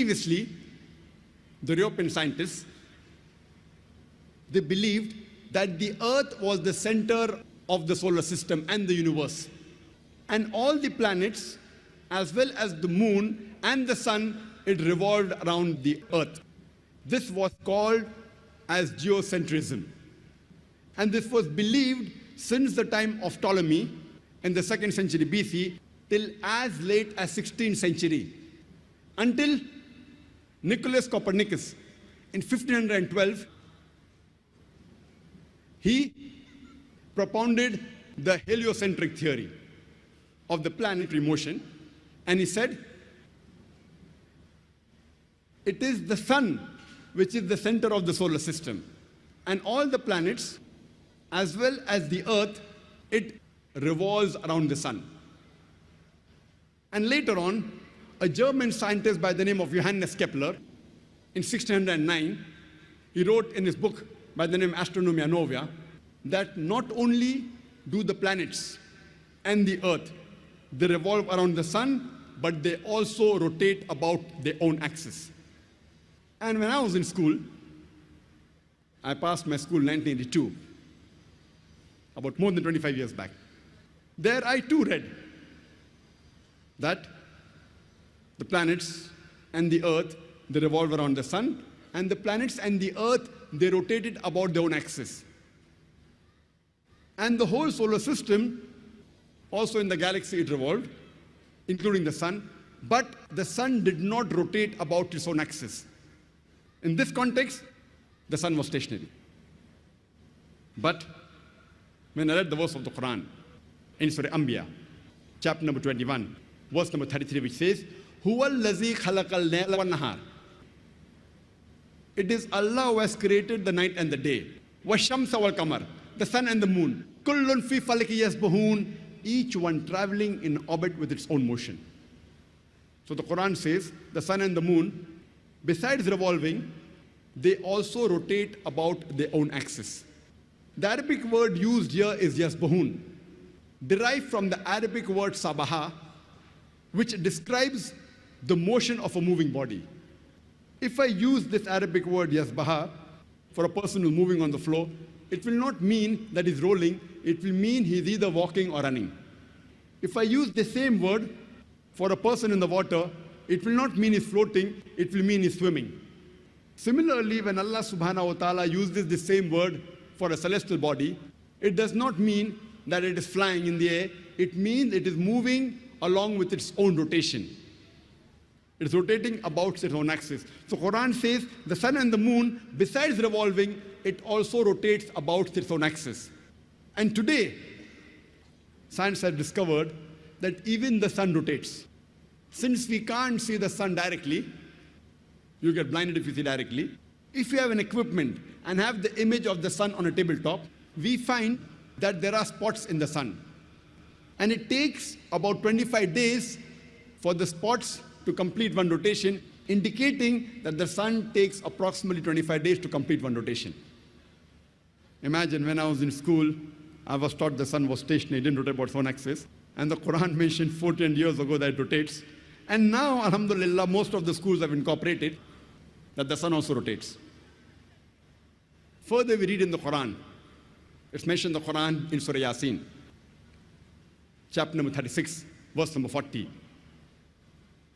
Previously, the European scientists, they believed that the Earth was the center of the solar system and the universe. And all the planets, as well as the moon and the sun, it revolved around the Earth. This was called as geocentrism. And this was believed since the time of Ptolemy in the 2nd century BC till as late as 16th century, until Nicholas Copernicus in 1512, he propounded the heliocentric theory of the planetary motion, and he said, it is the sun which is the center of the solar system, and all the planets, as well as the Earth, it revolves around the sun. And later on, a German scientist by the name of Johannes Kepler, in 1609, he wrote in his book by the name Astronomia Novia, that not only do the planets and the Earth, they revolve around the sun, but they also rotate about their own axis. And when I was in school, I passed my school in 1982, about more than 25 years back. There I too read that the planets and the Earth, they revolve around the sun, and the planets and the Earth, they rotated about their own axis. And the whole solar system, also in the galaxy, it revolved, including the sun, but the sun did not rotate about its own axis. In this context, the sun was stationary. But when I read the verse of the Quran in Surah Anbiya, chapter number 21, verse number 33, which says, Huwa allazi khalaqal layla wan nahar. It is Allah who has created the night and the day. Washamsa wal qamar, the sun and the moon. Kullun fi falaki yasbahun, each one traveling in orbit with its own motion. So the Quran says the sun and the moon, besides revolving, they also rotate about their own axis. The Arabic word used here is yasbahun, derived from the Arabic word sabaha, which describes the motion of a moving body. If I use this Arabic word yasbaha for a person who's moving on the floor, it will not mean that he's rolling, it will mean he's either walking or running. If I use the same word for a person in the water, it will not mean he's floating, it will mean he's swimming. Similarly, when Allah subhanahu wa ta'ala uses the same word for a celestial body, it does not mean that it is flying in the air, it means it is moving along with its own rotation. It is rotating about its own axis. So Quran says the sun and the moon, besides revolving, it also rotates about its own axis. And today, science has discovered that even the sun rotates. Since we can't see the sun directly, you get blinded if you see directly. If you have an equipment and have the image of the sun on a tabletop, we find that there are spots in the sun. And it takes about 25 days for the spots to complete one rotation, indicating that the sun takes approximately 25 days to complete one rotation. Imagine when I was in school, I was taught the sun was stationary, it didn't rotate about its own axis. And the Quran mentioned 14 years ago that it rotates. And now, alhamdulillah, most of the schools have incorporated that the sun also rotates. Further, we read in the Quran, it's mentioned in the Quran in Surah Yasin, chapter number 36, verse number 40.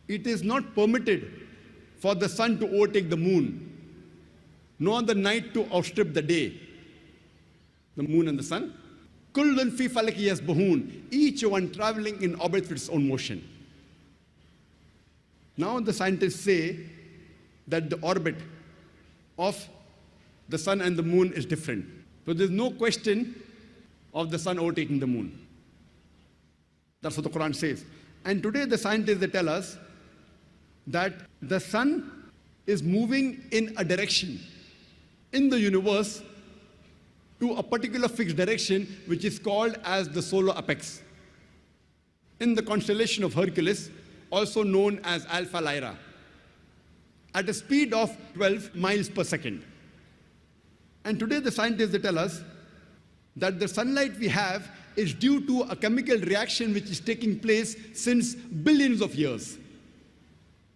It is not permitted for the sun to overtake the moon, nor the night to outstrip the day. The moon and the sun. Kullun fi falaki yasbahun, each one traveling in orbit with its own motion. Now the scientists say that the orbit of the sun and the moon is different. So there's no question of the sun overtaking the moon. That's what the Quran says. And today the scientists, they tell us that the sun is moving in a direction in the universe to a particular fixed direction, which is called as the solar apex. In the constellation of Hercules, also known as Alpha Lyra, at a speed of 12 miles per second. And today the scientists, they tell us that the sunlight we have is due to a chemical reaction which is taking place since billions of years.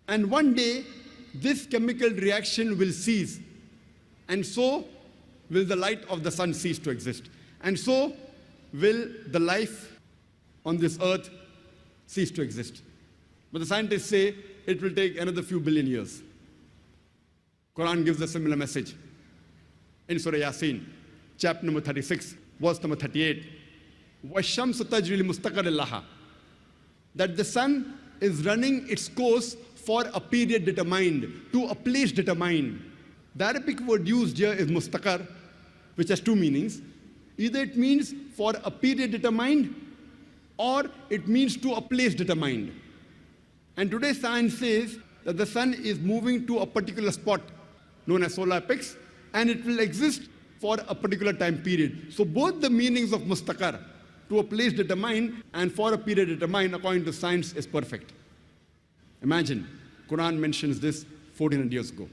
And one day, this chemical reaction will cease. And so will the light of the sun cease to exist. And so will the life on this earth cease to exist. But the scientists say it will take another few billion years. Quran gives a similar message. In Surah Yasin, chapter number 36, verse number 38, وَالشَّمْسُ تَجْرِي لِمُسْتَقَرٍ لَهَا, that the sun is running its course for a period determined, to a place determined. The Arabic word used here is mustaqar, which has two meanings. Either it means for a period determined, or it means to a place determined. And today science says that the sun is moving to a particular spot known as solar apex, and it will exist for a particular time period. So both the meanings of mustaqar, to a place determined and for a period determined according to science, is perfect. Imagine, Quran mentions this 1400 years ago.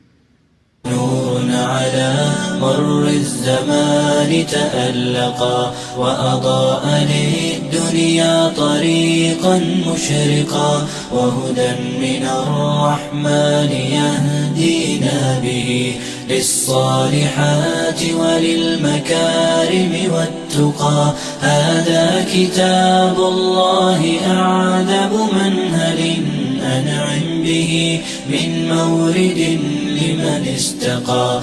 نور على مر الزمان تألقا وأضاء للدنيا طريقا مشرقا وهدى من الرحمن يهدينا به للصالحات وللمكارم والتقى هذا كتاب الله أعذب منهل أنعم به من مورد لمن استقى